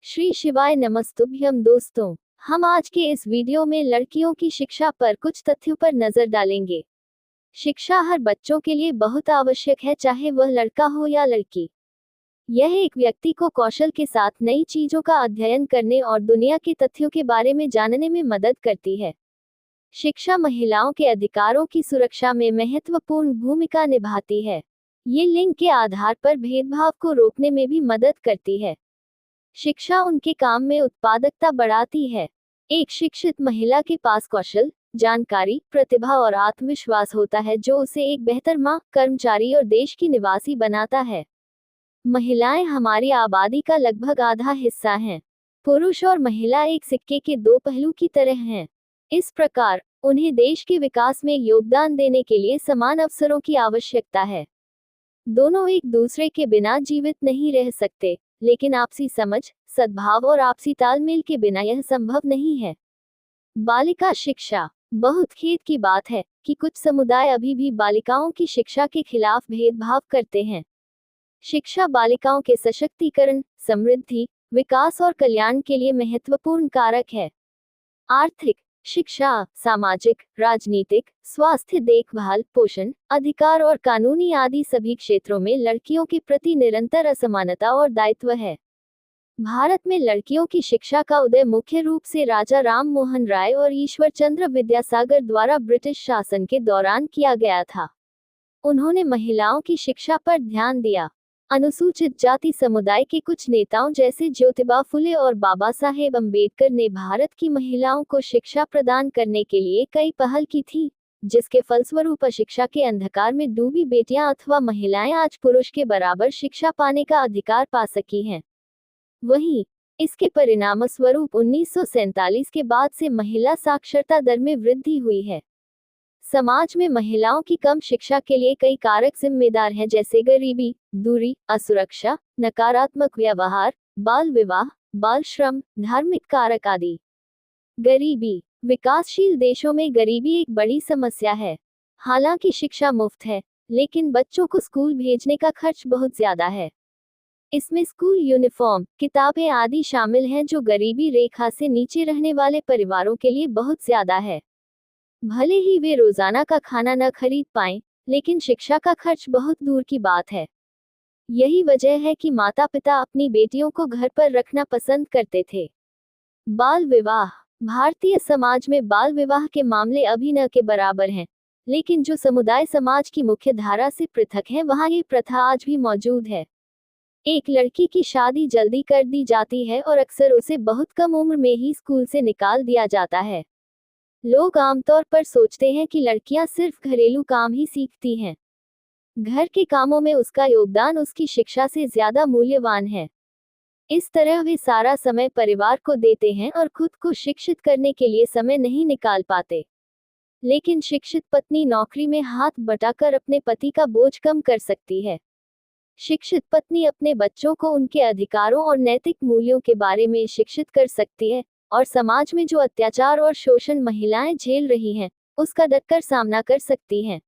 श्री शिवाय नमस्तुभ्यम दोस्तों, हम आज के इस वीडियो में लड़कियों की शिक्षा पर कुछ तथ्यों पर नजर डालेंगे। शिक्षा हर बच्चों के लिए बहुत आवश्यक है, चाहे वह लड़का हो या लड़की। यह एक व्यक्ति को कौशल के साथ नई चीजों का अध्ययन करने और दुनिया के तथ्यों के बारे में जानने में मदद करती है। शिक्षा महिलाओं के अधिकारों की सुरक्षा में महत्वपूर्ण भूमिका निभाती है। ये लिंग के आधार पर भेदभाव को रोकने में भी मदद करती है। शिक्षा उनके काम में उत्पादकता बढ़ाती है। एक शिक्षित महिला के पास कौशल, जानकारी, प्रतिभा और आत्मविश्वास होता है जो उसे एक बेहतर मां, कर्मचारी और देश की निवासी बनाता है। महिलाएं हमारी आबादी का लगभग आधा हिस्सा हैं। पुरुष और महिला एक सिक्के के दो पहलू की तरह हैं। इस प्रकार उन्हें देश के विकास में योगदान देने के लिए समान अवसरों की आवश्यकता है। दोनों एक दूसरे के बिना जीवित नहीं रह सकते, लेकिन आपसी समझ, सद्भाव और आपसी तालमेल के बिना यह संभव नहीं है। बालिका शिक्षा। बहुत खेद की बात है कि कुछ समुदाय अभी भी बालिकाओं की शिक्षा के खिलाफ भेदभाव करते हैं। शिक्षा बालिकाओं के सशक्तिकरण, समृद्धि, विकास और कल्याण के लिए महत्वपूर्ण कारक है। आर्थिक शिक्षा, सामाजिक, राजनीतिक, स्वास्थ्य देखभाल, पोषण, अधिकार और कानूनी आदि सभी क्षेत्रों में लड़कियों के प्रति निरंतर असमानता और दायित्व है। भारत में लड़कियों की शिक्षा का उदय मुख्य रूप से राजा राम मोहन राय और ईश्वर चंद्र विद्यासागर द्वारा ब्रिटिश शासन के दौरान किया गया था। उन्होंने महिलाओं की शिक्षा पर ध्यान दिया। अनुसूचित जाति समुदाय के कुछ नेताओं जैसे ज्योतिबा फुले और बाबा साहेब अम्बेडकर ने भारत की महिलाओं को शिक्षा प्रदान करने के लिए कई पहल की थी, जिसके फलस्वरूप अशिक्षा के अंधकार में डूबी बेटियां अथवा महिलाएं आज पुरुष के बराबर शिक्षा पाने का अधिकार पा सकी हैं। वहीं इसके परिणामस्वरूप 1947 के बाद से महिला साक्षरता दर में वृद्धि हुई है। समाज में महिलाओं की कम शिक्षा के लिए कई कारक जिम्मेदार हैं, जैसे गरीबी, दूरी, असुरक्षा, नकारात्मक व्यवहार, बाल विवाह, बाल श्रम, धार्मिक कारक आदि। गरीबी। विकासशील देशों में गरीबी एक बड़ी समस्या है। हालांकि शिक्षा मुफ्त है, लेकिन बच्चों को स्कूल भेजने का खर्च बहुत ज्यादा है। इसमें स्कूल यूनिफॉर्म, किताबें आदि शामिल हैं, जो गरीबी रेखा से नीचे रहने वाले परिवारों के लिए बहुत ज्यादा है। भले ही वे रोजाना का खाना न खरीद पाएं, लेकिन शिक्षा का खर्च बहुत दूर की बात है। यही वजह है कि माता पिता अपनी बेटियों को घर पर रखना पसंद करते थे। बाल विवाह। भारतीय समाज में बाल विवाह के मामले अभी न के बराबर हैं, लेकिन जो समुदाय समाज की मुख्य धारा से पृथक है, वहां ये प्रथा आज भी मौजूद है। एक लड़की की शादी जल्दी कर दी जाती है और अक्सर उसे बहुत कम उम्र में ही स्कूल से निकाल दिया जाता है। लोग आमतौर पर सोचते हैं कि लड़कियां सिर्फ घरेलू काम ही सीखती हैं। घर के कामों में उसका योगदान उसकी शिक्षा से ज्यादा मूल्यवान है। इस तरह वे सारा समय परिवार को देते हैं और खुद को शिक्षित करने के लिए समय नहीं निकाल पाते। लेकिन शिक्षित पत्नी नौकरी में हाथ बटाकर अपने पति का बोझ कम कर सकती है। शिक्षित पत्नी अपने बच्चों को उनके अधिकारों और नैतिक मूल्यों के बारे में शिक्षित कर सकती है, और समाज में जो अत्याचार और शोषण महिलाएं झेल रही हैं, उसका डटकर सामना कर सकती हैं।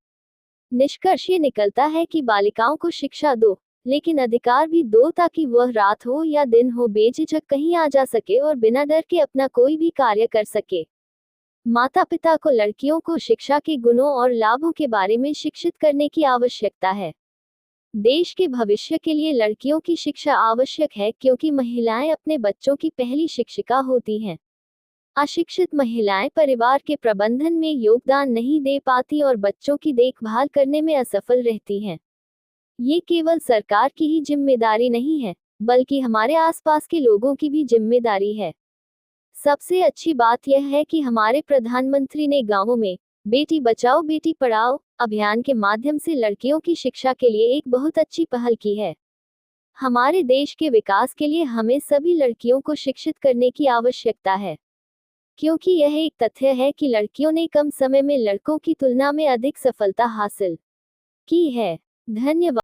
निष्कर्ष ये निकलता है कि बालिकाओं को शिक्षा दो, लेकिन अधिकार भी दो, ताकि वह रात हो या दिन हो बेझिझक कहीं आ जा सके और बिना डर के अपना कोई भी कार्य कर सके। माता पिता को लड़कियों को शिक्षा के गुणों और लाभों के बारे में शिक्षित करने की आवश्यकता है। देश के भविष्य के लिए लड़कियों की शिक्षा आवश्यक है, क्योंकि महिलाएं अपने बच्चों की पहली शिक्षिका होती हैं। अशिक्षित महिलाएं परिवार के प्रबंधन में योगदान नहीं दे पाती और बच्चों की देखभाल करने में असफल रहती हैं। ये केवल सरकार की ही जिम्मेदारी नहीं है, बल्कि हमारे आसपास के लोगों की भी जिम्मेदारी है। सबसे अच्छी बात यह है कि हमारे प्रधानमंत्री ने गांवों में बेटी बचाओ बेटी पढ़ाओ अभियान के माध्यम से लड़कियों की शिक्षा के लिए एक बहुत अच्छी पहल की है। हमारे देश के विकास के लिए हमें सभी लड़कियों को शिक्षित करने की आवश्यकता है, क्योंकि यह एक तथ्य है कि लड़कियों ने कम समय में लड़कों की तुलना में अधिक सफलता हासिल की है। धन्यवाद।